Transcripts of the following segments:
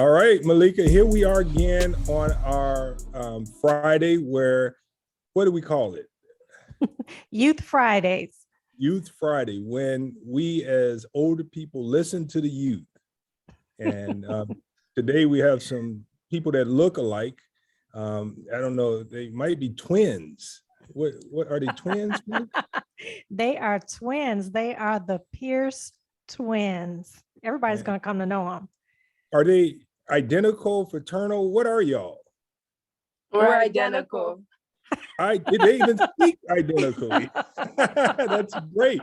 All right, Malika, here we are again on our Friday where, what do we call it? Youth Fridays. Youth Friday, when we as older people listen to the youth. And today we have some people that look alike. I don't know, they might be twins. What are they, twins? They are twins. They are the Pierce twins. Everybody's going to come to know them. Are they identical, fraternal? What are y'all? We're identical. Did they even speak identically? That's great.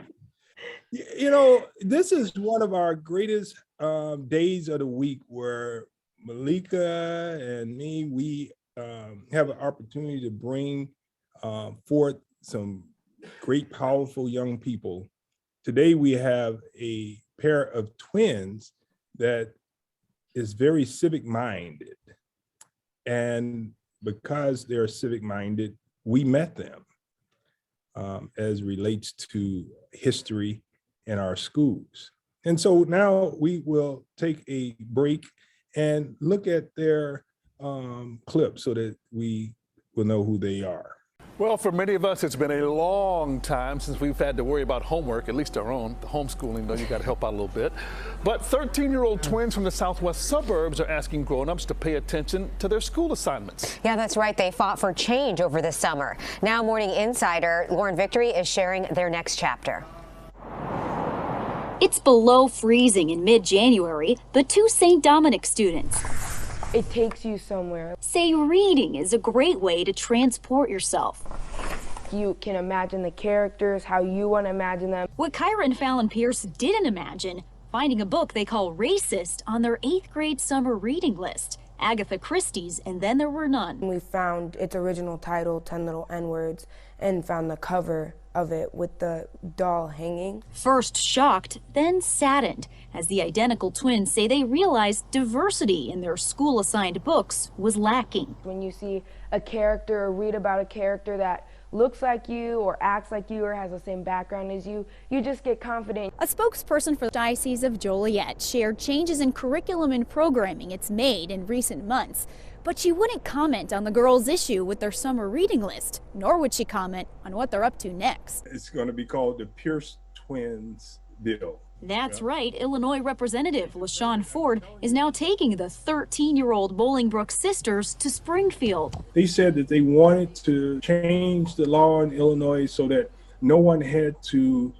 You know, this is one of our greatest days of the week where Malika and me, we have an opportunity to bring forth some great, powerful young people. Today, we have a pair of twins that is very civic minded. And because they're civic minded, we met them as relates to history in our schools. And so now we will take a break and look at their clip so that we will know who they are. Well, for many of us, it's been a long time since we've had to worry about homework, at least our own. The homeschooling, though, you got to help out a little bit. But 13-year-old twins from the southwest suburbs are asking grown-ups to pay attention to their school assignments. Yeah, that's right. They fought for change over the summer. Now, Morning Insider Lauren Victory is sharing their next chapter. It's below freezing in mid-January, but two St. Dominic students It takes you somewhere. say reading is a great way to transport yourself. You can imagine the characters, how you want to imagine them. What Kyra and Fallon Pierce didn't imagine, finding a book they call Racist on their 8th grade summer reading list. Agatha Christie's And Then There Were None. We found its original title, 10 Little N-Words, and found the cover of it with the doll hanging. First shocked, then saddened, as the identical twins say they realized diversity in their school-assigned books was lacking. When you see a character or read about a character that looks like you or acts like you or has the same background as you, you just get confident. A spokesperson for the Diocese of Joliet shared changes in curriculum and programming it's made in recent months, but she wouldn't comment on the girls' issue with their summer reading list, nor would she comment on what they're up to next. It's going to be called the Pierce Twins Bill. That's right. Illinois Representative LaShawn Ford is now taking the 13-year-old Bolingbrook sisters to Springfield. They said that they wanted to change the law in Illinois so that no one had to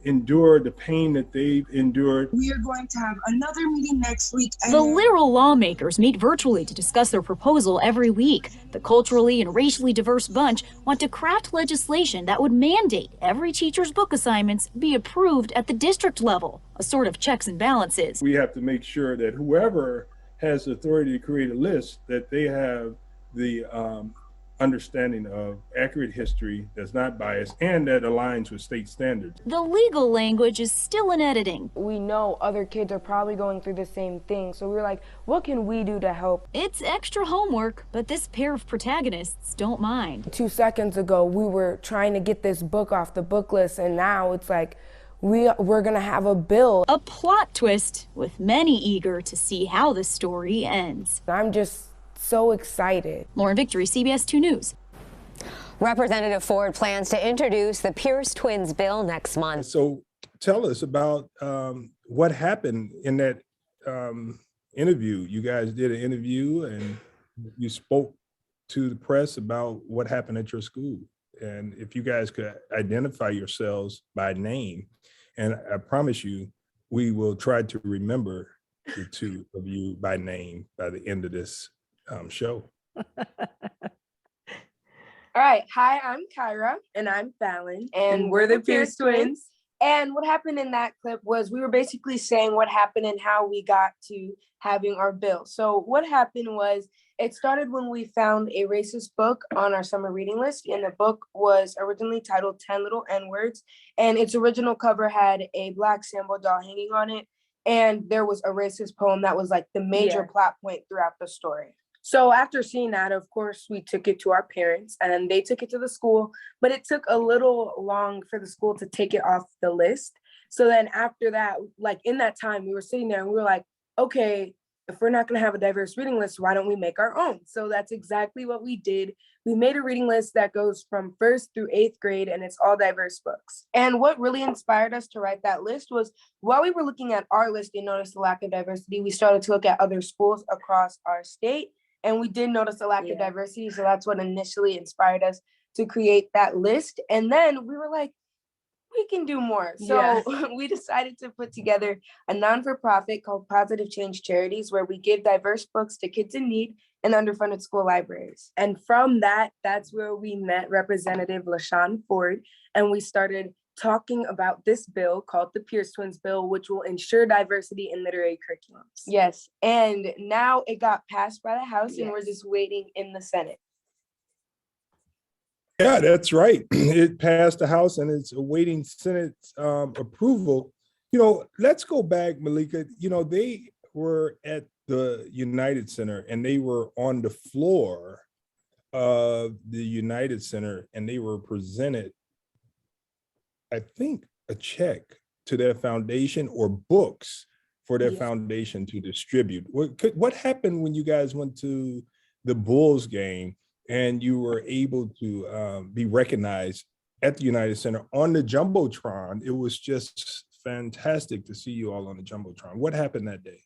endure the pain that they've endured. We are going to have another meeting next week. The literal lawmakers meet virtually to discuss their proposal every week. The culturally and racially diverse bunch want to craft legislation that would mandate every teacher's book assignments be approved at the district level, a sort of checks and balances. We have to make sure that whoever has the authority to create a list, that they have the understanding of accurate history that's not biased and that aligns with state standards. The legal language is still in editing. We know other kids are probably going through the same thing, so we're like, what can we do to help? It's extra homework, but this pair of protagonists don't mind. 2 seconds ago, we were trying to get this book off the book list, and now it's like, we're gonna have a bill. A plot twist, with many eager to see how the story ends. I'm just so excited. Lauren Victory, CBS 2 News. Representative Ford plans to introduce the Pierce Twins bill next month. So tell us about what happened in that interview. You guys did an interview and you spoke to the press about what happened at your school. And if you guys could identify yourselves by name, and I promise you, we will try to remember the two of you by name by the end of this show. All right. Hi, I'm Kyra. And I'm Fallon. And we're the Pierce twins. And what happened in that clip was we were basically saying what happened and how we got to having our bill. So what happened was it started when we found a racist book on our summer reading list. And the book was originally titled 10 Little N-Words. And its original cover had a black Sambo doll hanging on it. And there was a racist poem that was like the major plot point throughout the story. So after seeing that, of course, we took it to our parents and they took it to the school, but it took a little long for the school to take it off the list. So then after that, like in that time, we were sitting there and we were like, okay, if we're not going to have a diverse reading list, why don't we make our own? So that's exactly what we did. We made a reading list that goes from 1st through 8th grade, and it's all diverse books. And what really inspired us to write that list was while we were looking at our list and noticed the lack of diversity, we started to look at other schools across our state, and we did notice a lack of diversity. So that's what initially inspired us to create that list. And then we were like, we can do more. So we decided to put together a non-for-profit called Positive Change Charities, where we give diverse books to kids in need in underfunded school libraries. And from that, that's where we met Representative LaShawn Ford, and we started talking about this bill called the Pierce Twins Bill, which will ensure diversity in literary curriculums. Yes, and now it got passed by the House, and we're just waiting in the Senate. Yeah, that's right. It passed the House and it's awaiting Senate approval. Let's go back, Malika. They were at the United Center and they were on the floor of the United Center and they were presented, I think, a check to their foundation or books for their foundation to distribute. What happened when you guys went to the Bulls game and you were able to be recognized at the United Center on the Jumbotron? It was just fantastic to see you all on the Jumbotron. What happened that day?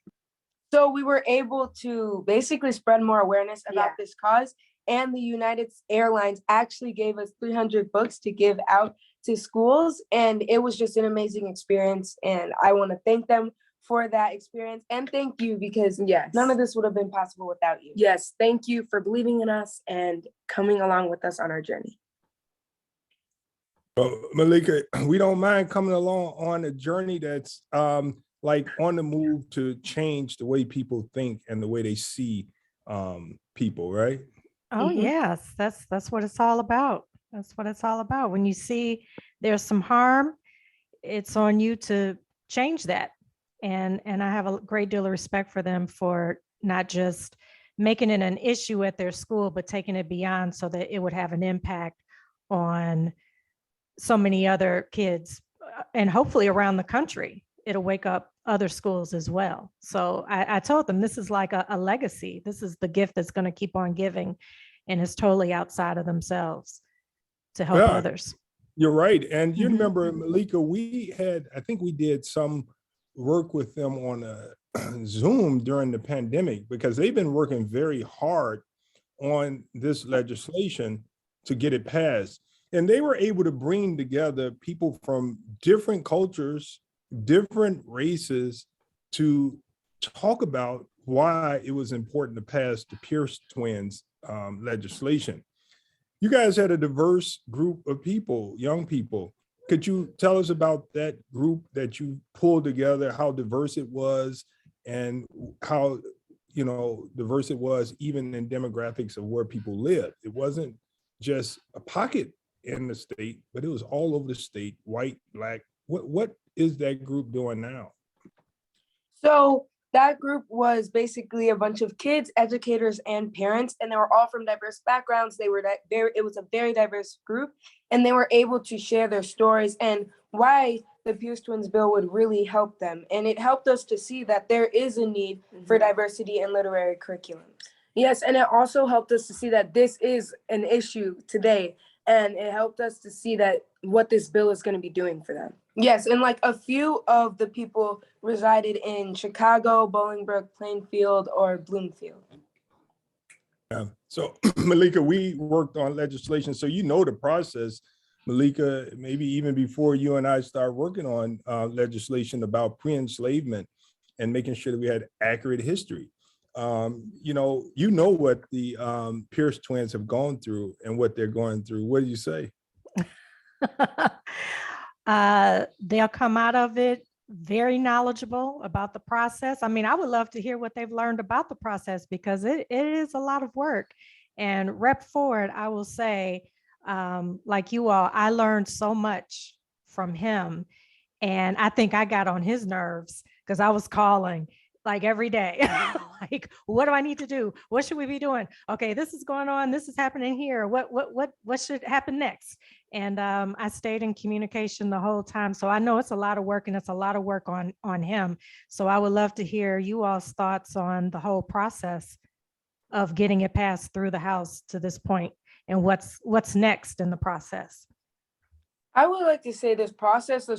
So we were able to basically spread more awareness about this cause. And the United Airlines actually gave us 300 books to give out to schools. And it was just an amazing experience. And I want to thank them for that experience. And thank you, because none of this would have been possible without you. Yes, thank you for believing in us and coming along with us on our journey. Malika, we don't mind coming along on a journey that's like on the move to change the way people think and the way they see people, right? Oh, yes, that's what it's all about. That's what it's all about. When you see there's some harm, it's on you to change that. And I have a great deal of respect for them for not just making it an issue at their school, but taking it beyond so that it would have an impact on so many other kids and hopefully around the country. It'll wake up other schools as well. So I told them this is like a legacy. This is the gift that's going to keep on giving, and it's totally outside of themselves to help others. You're right. And you remember, Malika, I think we did some work with them on a Zoom during the pandemic, because they've been working very hard on this legislation to get it passed. And they were able to bring together people from different cultures, different races, to talk about why it was important to pass the Pierce Twins legislation. You guys had a diverse group of people, young people. Could you tell us about that group that you pulled together, how diverse it was, and how diverse it was even in demographics of where people live? It wasn't just a pocket in the state, but it was all over the state, white, black. What is that group doing now? So that group was basically a bunch of kids, educators, and parents, and they were all from diverse backgrounds. It was a very diverse group, and they were able to share their stories and why the Pierce Twins bill would really help them. And it helped us to see that there is a need for diversity in literary curriculums. Yes, and it also helped us to see that this is an issue today. And it helped us to see that what this bill is going to be doing for them. Yes, and like a few of the people resided in Chicago, Bolingbrook, Plainfield, or Bloomfield. Yeah. So Malika, we worked on legislation, so you know the process. Malika, maybe even before you and I start working on legislation about pre-enslavement and making sure that we had accurate history. You know what the Pierce Twins have gone through and what they're going through. What do you say? They'll come out of it very knowledgeable about the process. I mean, I would love to hear what they've learned about the process, because it is a lot of work. And Rep. Ford, I will say, like you all, I learned so much from him. And I think I got on his nerves because I was calling like every day, like, what do I need to do? What should we be doing? Okay, this is going on. This is happening here. What should happen next? And I stayed in communication the whole time. So I know it's a lot of work, and it's a lot of work on him. So I would love to hear you all's thoughts on the whole process of getting it passed through the House to this point, and what's next in the process. I would like to say this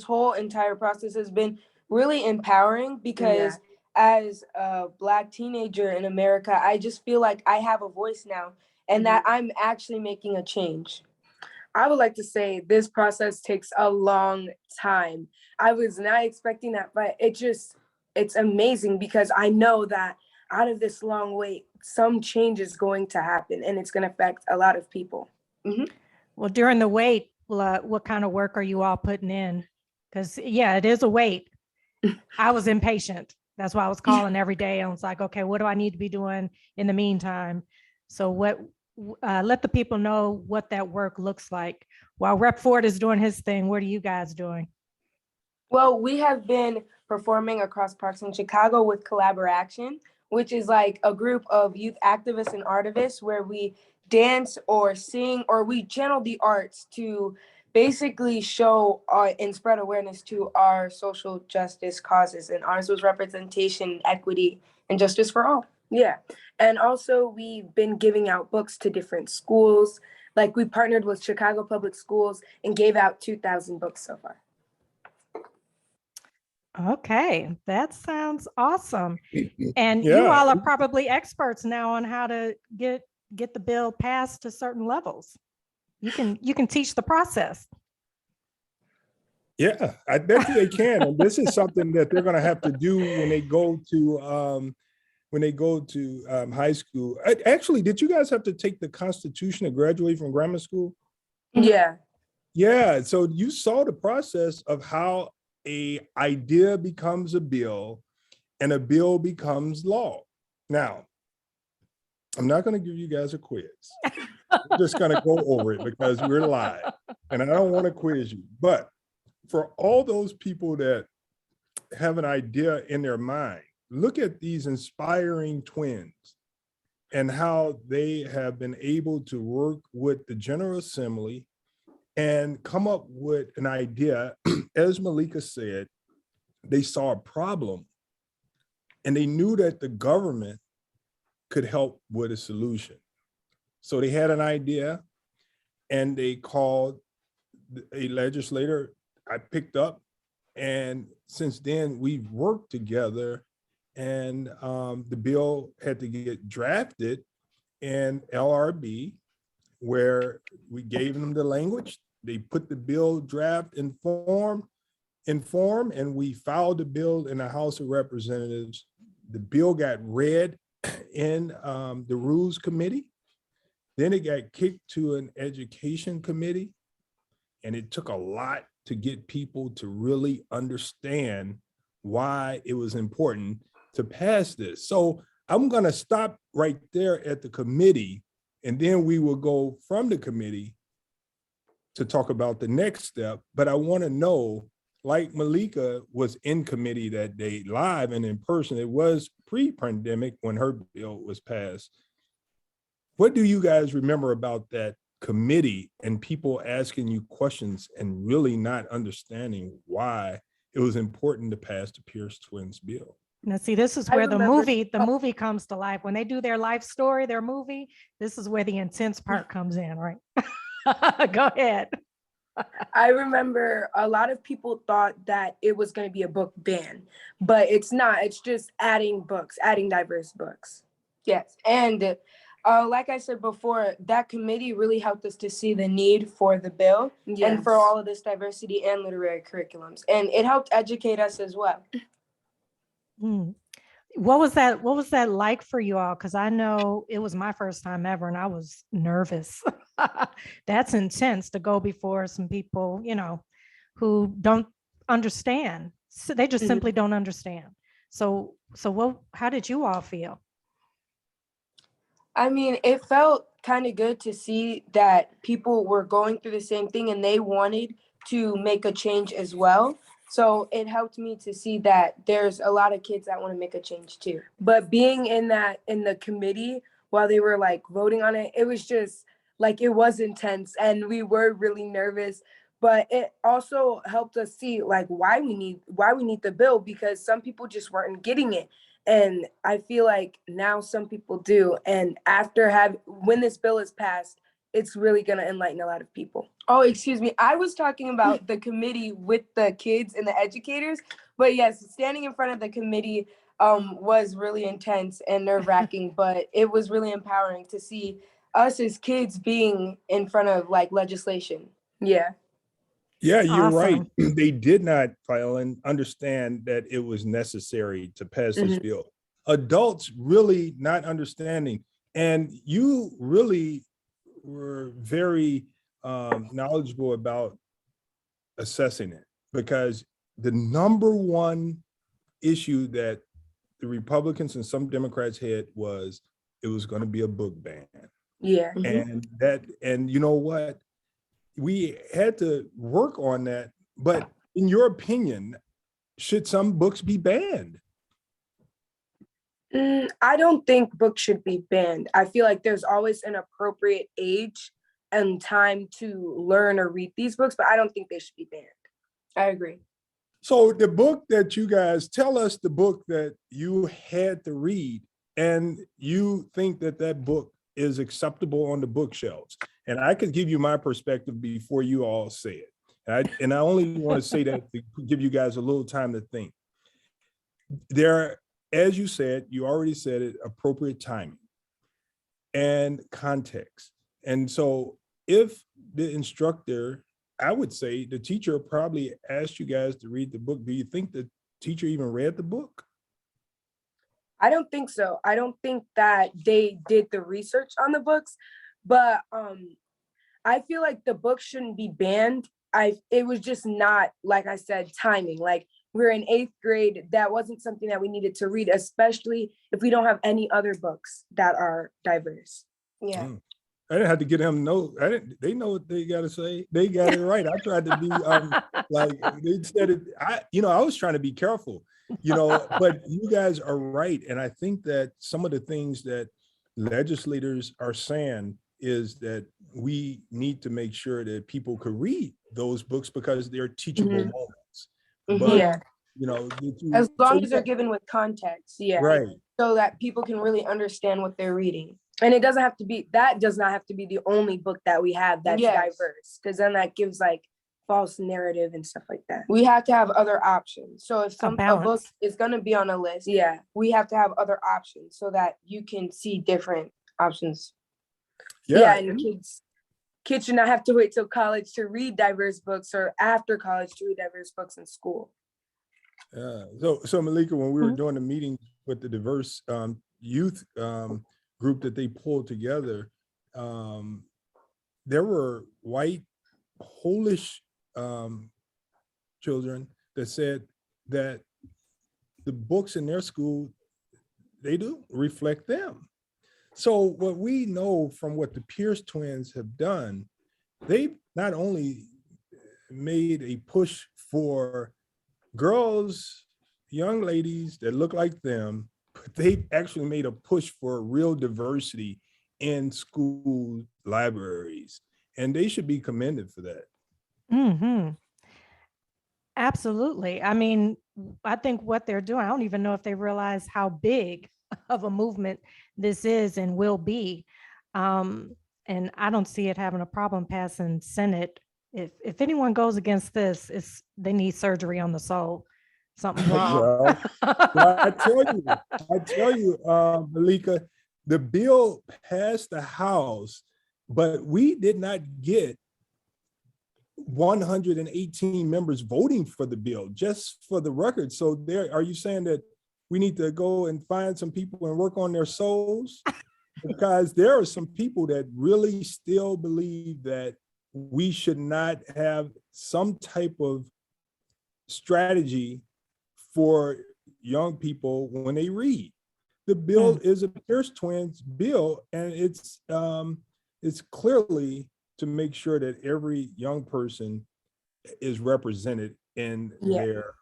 whole entire process has been really empowering because as a Black teenager in America, I just feel like I have a voice now and that I'm actually making a change. I would like to say this process takes a long time. I was not expecting that, but it's amazing because I know that out of this long wait, some change is going to happen and it's going to affect a lot of people. Well, during the wait, what kind of work are you all putting in? Because yeah, it is a wait. I was impatient. That's why I was calling every day. I was like, okay, what do I need to be doing in the meantime? So let the people know what that work looks like. While Rep Ford is doing his thing, what are you guys doing? Well, we have been performing across parks in Chicago with Collaboration, which is like a group of youth activists and artists where we dance or sing or we channel the arts to basically show and spread awareness to our social justice causes. And ours was representation, equity, and justice for all. Yeah. And also we've been giving out books to different schools. Like we partnered with Chicago Public Schools and gave out 2,000 books so far. Okay, that sounds awesome. And you all are probably experts now on how to get the bill passed to certain levels. You can teach the process. Yeah, I bet you they can. And this is something that they're going to have to do when they go to high school. Actually, did you guys have to take the Constitution to graduate from grammar school? Yeah. Yeah. So you saw the process of how a idea becomes a bill and a bill becomes law. Now, I'm not going to give you guys a quiz. I'm just going to go over it because we're live and I don't want to quiz you. But for all those people that have an idea in their mind, look at these inspiring twins and how they have been able to work with the General Assembly and come up with an idea. As Malika said, they saw a problem and they knew that the government could help with a solution. So they had an idea and they called a legislator I picked up. And since then we've worked together, and the bill had to get drafted in LRB, where we gave them the language. They put the bill draft in form, and we filed the bill in the House of Representatives. The bill got read in the Rules Committee. Then it got kicked to an Education Committee, and it took a lot to get people to really understand why it was important to pass this. So I'm going to stop right there at the committee, and then we will go from the committee to talk about the next step. But I want to know, like Malika was in committee that day, live and in person. It was pre-pandemic when her bill was passed. What do you guys remember about that committee and people asking you questions and really not understanding why it was important to pass the Pierce Twins bill? Now, see, this is where the movie comes to life. When they do their life story, their movie, this is where the intense part comes in, right? Go ahead. I remember a lot of people thought that it was going to be a book ban, but it's not. It's just adding books, adding diverse books. Yes. And like I said before, that committee really helped us to see the need for the bill and for all of this diversity and literary curriculums. And it helped educate us as well. What was that like for you all? Because I know it was my first time ever and I was nervous. That's intense to go before some people, who don't understand. So they just simply don't understand. So how did you all feel? I mean, it felt kind of good to see that people were going through the same thing and they wanted to make a change as well. So it helped me to see that there's a lot of kids that want to make a change too. But being in the committee while they were like voting on it, it was just like it was intense and we were really nervous, but it also helped us see like why we need the bill, because some people just weren't getting it. And I feel like now some people do. And when this bill is passed, it's really going to enlighten a lot of people. Oh, excuse me. I was talking about the committee with the kids and the educators. But yes, standing in front of the committee was really intense and nerve-wracking, but it was really empowering to see us as kids being in front of like legislation. Yeah. Yeah, you're right. Awesome. They did not, Phylon, understand that it was necessary to pass this bill. Adults really not understanding. And you really were very knowledgeable about assessing it, because the number one issue that the Republicans and some Democrats had was it was going to be a book ban. Yeah. And you know what? We had to work on that. But in your opinion, should some books be banned? I don't think books should be banned. I feel like there's always an appropriate age and time to learn or read these books, but I don't think they should be banned. I agree. So the book that you guys, tell us the book that you had to read and you think that that book is acceptable on the bookshelves. And I could give you my perspective before you all say it. And I only want to say that to give you guys a little time to think. There, as you said, you already said it, appropriate timing and context. And so if the instructor, I would say the teacher probably asked you guys to read the book. Do you think the teacher even read the book? I don't think so. I don't think that they did the research on the books, but I feel like the book shouldn't be banned. It was just not, like I said, timing. Like we're in 8th grade. That wasn't something that we needed to read, especially if we don't have any other books that are diverse. Yeah. I didn't have to get them know. They know what they got to say. They got it right. I tried to be like they said it. I was trying to be careful, but you guys are right. And I think that some of the things that legislators are saying is that we need to make sure that people could read those books because they're teachable moments. But, as long as they're given with context. Yeah. Right. So that people can really understand what they're reading. And does not have to be the only book that we have that's diverse, because then that gives like false narrative and stuff like that. We have to have other options. So if a book is going to be on a list, we have to have other options so that you can see different options. Yeah, and kids should not have to wait till college to read diverse books or after college to read diverse books in school. Yeah. So Malika, when we were doing the meeting with the diverse youth group that they pulled together, there were white Polish children that said that the books in their school, they do reflect them. So what we know from what the Pierce twins have done, they've not only made a push for girls, young ladies that look like them, but they've actually made a push for real diversity in school libraries, and they should be commended for that. Mm-hmm. Absolutely. I mean, I think what they're doing, I don't even know if they realize how big of a movement this is and will be. And I don't see it having a problem passing Senate. If anyone goes against this, they need surgery on the soul. Something wrong. Well, I tell you, Malika, the bill passed the House, but we did not get 118 members voting for the bill, just for the record. So are you saying that we need to go and find some people and work on their souls? Because there are some people that really still believe that we should not have some type of strategy for young people when they read. The bill is a Pierce twins bill, and it's clearly to make sure that every young person is represented in their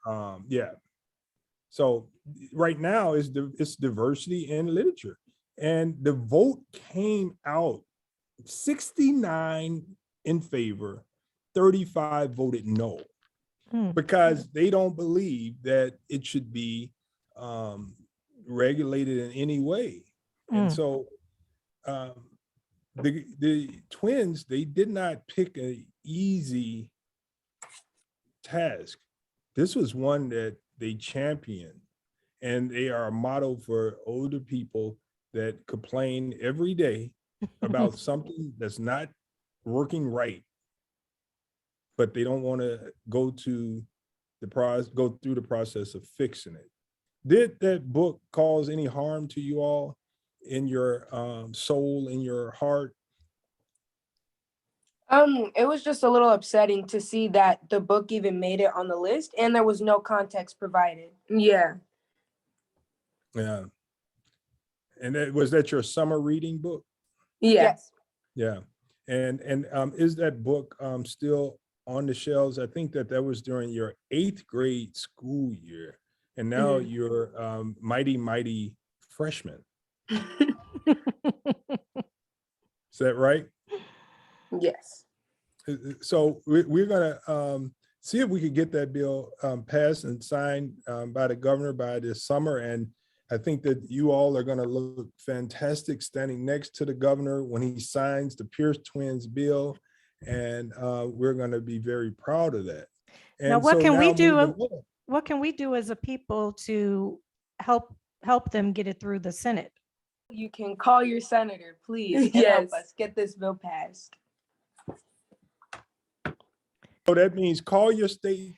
So right now it's diversity in literature, and the vote came out 69 in favor, 35 voted no, Hmm. because they don't believe that it should be regulated in any way. And Mm. so the twins, they did not pick an easy task. This was one that they championed, and they are a model for older people that complain every day about something that's not working right, but they don't want to go through the process of fixing it. Did that book cause any harm to you all in your soul, in your heart? It was just a little upsetting to see that the book even made it on the list and there was no context provided. Yeah. Yeah. And was that your summer reading book? Yeah. Yes. Yeah. And is that book still on the shelves? I think that was during your 8th grade school year, and now you're mighty freshman. Is that right? Yes. So we're gonna see if we could get that bill passed and signed by the governor by this summer. And I think that you all are gonna look fantastic standing next to the governor when he signs the Pierce Twins bill. And we're gonna be very proud of that. And Now, what can we do? moving on. What can we do as a people to help them get it through the Senate? You can call your senator, please, and help Yes. us get this bill passed. So that means call your state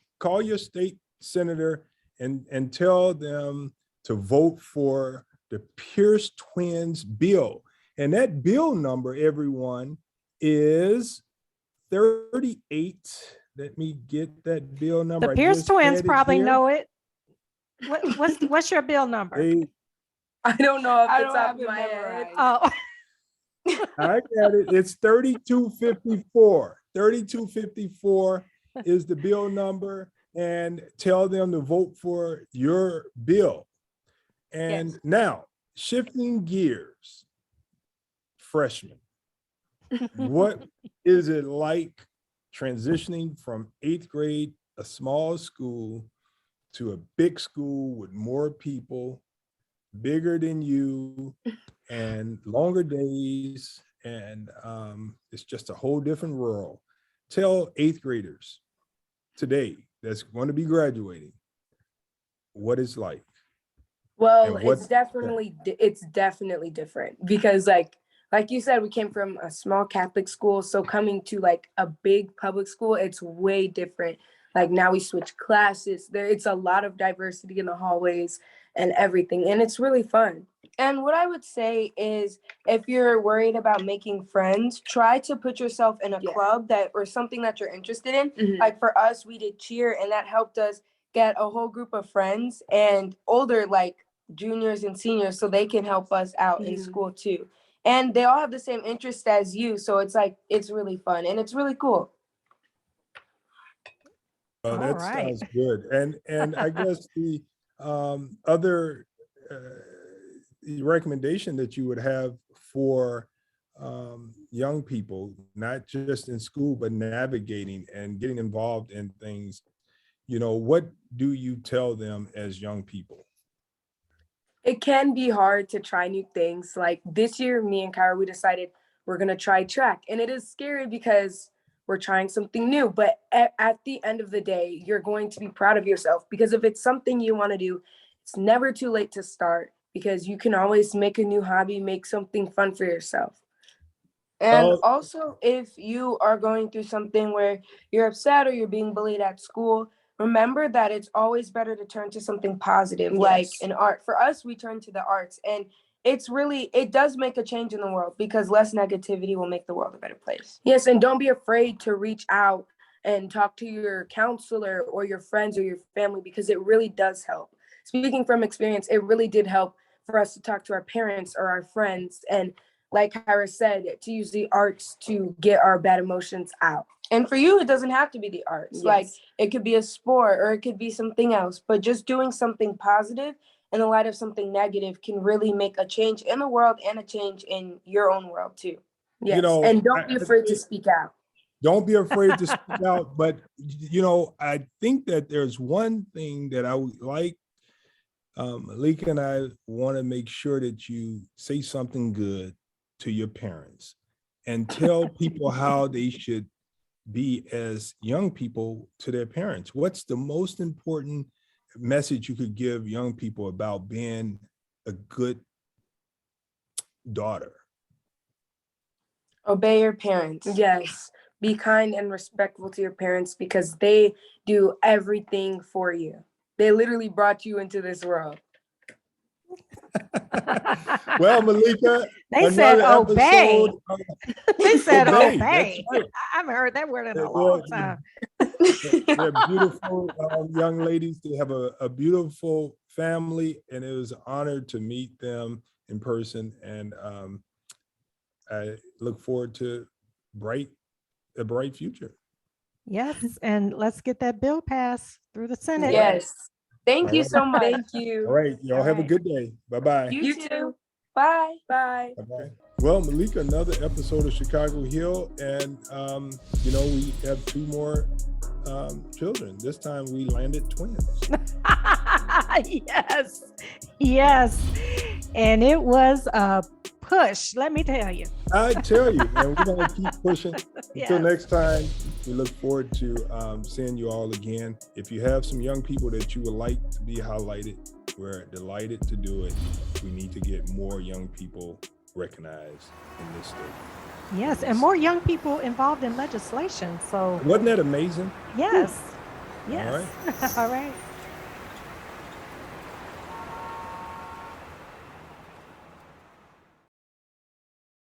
senator and tell them to vote for the Pierce Twins bill. And that bill number, everyone, is 38. Let me get that bill number. The I Pierce just twins had it probably here. know it. What's your bill number? I don't know off I the don't top have of it my head. memorized. Oh, I got it. It's 3254. 3254 is the bill number, and tell them to vote for your bill. And Yes. now, shifting gears, freshmen, what is it like transitioning from 8th grade, a small school, to a big school with more people, bigger than you, and longer days, and it's just a whole different world. Tell 8th graders today that's going to be graduating what it's like. Well, And what- it's definitely different because like you said, we came from a small Catholic school, so coming to like a big public school, it's way different. Like now we switch classes. It's a lot of diversity in the hallways and everything, and it's really fun. And what I would say is if you're worried about making friends, try to put yourself in a Yeah. club or something that you're interested in. Mhm. Like for us, we did cheer, and that helped us get a whole group of friends and older, like juniors and seniors, so they can help us out in Mhm. school too. And they all have the same interest as you, so it's like it's really fun and it's really cool. Oh, All that right. sounds good. And I guess the other recommendation that you would have for young people, not just in school, but navigating and getting involved in things, what do you tell them as young people? It can be hard to try new things. Like this year, me and Kyra, we decided we're gonna try track, and it is scary because we're trying something new. But at the end of the day, you're going to be proud of yourself because if it's something you want to do, it's never too late to start because you can always make a new hobby, make something fun for yourself. And Oh. also, if you are going through something where you're upset or you're being bullied at school, remember that it's always better to turn to something positive, like Yes. in art. For us, we turn to the arts, and it does make a change in the world because less negativity will make the world a better place. Yes, and don't be afraid to reach out and talk to your counselor or your friends or your family because it really does help. Speaking from experience, it really did help for us to talk to our parents or our friends. And like Kyra said, to use the arts to get our bad emotions out. And for you, it doesn't have to be the arts. Yes. Like it could be a sport or it could be something else, but just doing something positive in the light of something negative can really make a change in the world and a change in your own world too. Yes. You know, and don't be afraid to speak out. don't be afraid to speak out. But, you know, I think that there's one thing that I would like, Malika and I want to make sure that you say something good to your parents and tell people how they should be as young people to their parents. What's the most important message you could give young people about being a good daughter? Obey your parents. Yes. Be kind and respectful to your parents because they do everything for you. They literally brought you into this world. Well, Malika, They said another obey. episode of- They said Obey, obey. that's right. I haven't heard that word in a Yeah, long yeah. time. They're beautiful young ladies. They have a beautiful family, and it was an honor to meet them in person. And I look forward to a bright future. Yes, and let's get that bill passed through the Senate. Yes. Thank you Alright. so much. Thank you. All right, y'all have a Alright. good day. Bye-bye. You too. Bye. Bye. Bye-bye. Well, Malika, another episode of Chicago Hill, and you know, we have 2 more children. This time we landed twins. Yes, yes. And it was a push, let me tell you. I tell you, and we're gonna keep pushing. Yes. Until next time, we look forward to seeing you all again. If you have some young people that you would like to be highlighted, we're delighted to do it. We need to get more young people recognized in this state. Yes, and more young people involved in legislation. So Wasn't that amazing? yes, All yes. All right.